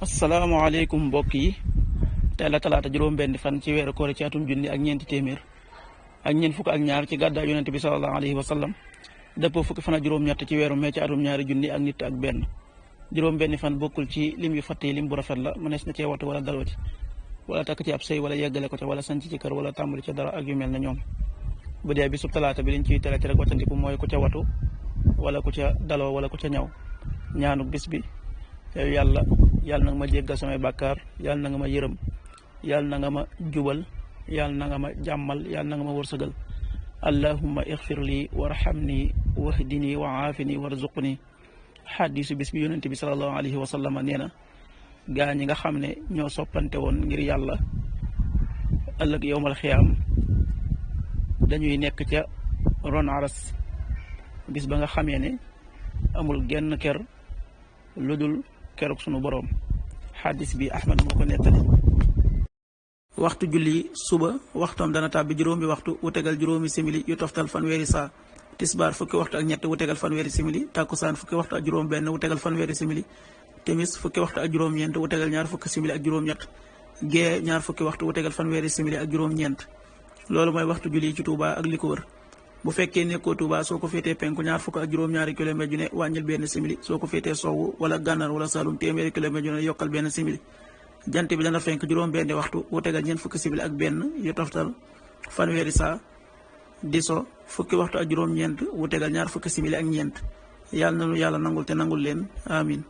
asalaamaaleykum mbokk yi tey la talaata juróom-benn fan ci weeru koor ci atum junni ak ñeenti téeméer ak ñeent fukk ak ñaar ci gàddaay yonent bi sallallahu alayhi wa sallam dëppoo fukki fan ak juróom-ñett ci weeru mee ci atum ñaari junni ak nit ak benn juróom-benn fan bokkul ci lim yu fàtte yi lim bu rafet la mënees na cee wattu wala dalwa ci wala takk ci ab sëy wala yeggale ko ca wala sanc ci kër wala tàmbali ca dara ak yu mel na ñoom bu dee bisub talaata bi liñ ciy tere ci rek wattandiku mooy ku ca watu wala ku ca daloo wala ku ca ñaw ñaanu bis bi yow yàlla na nga ma jéggal samay bàkkaar yàlla na nga ma yërëm yàlla na nga ma jubal yàlla na nga ma jàmmal yàlla na nga ma wërsëgal allahumma ixfir lii warhamni wahdini wa aafini warzuqni xaddisu bis bi yonent bi salallahu alayhi wa sallam nee na gaa ñi nga xam ne ñoo soppante woon ngir yàlla ëllëg yowmal xiyaam dañuy nekk ca ron aras bis ba nga xamee ne amul genn ker lu dul keroog sunu boroom xaddis bi ahmad moo ko nettali. waxtu julli suba waxtoom dana tàbbi juróomi waxtu wu tegal juróomi simili yu toftal fanweeri saa tisbaar fukki waxtu ak ñett wu tegal fanweeri simili tàkkusaan fukki waxtu ak juróom benn wu tegal fanweeri simili timis fukki waxtu ak juróom ñeent wu tegal ñaar fukki simili ak juróom ñett gee ñaar fukki waxtu wu tegal fanweeri simili ak juróom ñeent loolu mooy waxtu julli ci Touba ak li ko wër. bu fekkee nekkoo Touba soo ko féetee penku ñaar fukk ak juróom-ñaari kilomètre ju ne wàññil benn simili soo ko féetee sowwu wala gànnaar wala Saalum téeméeri kilomètre ju ne yokkal benn simili jant bi dana fenk juróom-benni waxtu wu tegal ñeent fukki simili ak benn yu toftal fanweeri saa di so fukki waxtu ak juróom-ñeent wu tegal ñaar fukki simili ak ñeent yàlla na nu yàlla nangul te nangul leen amin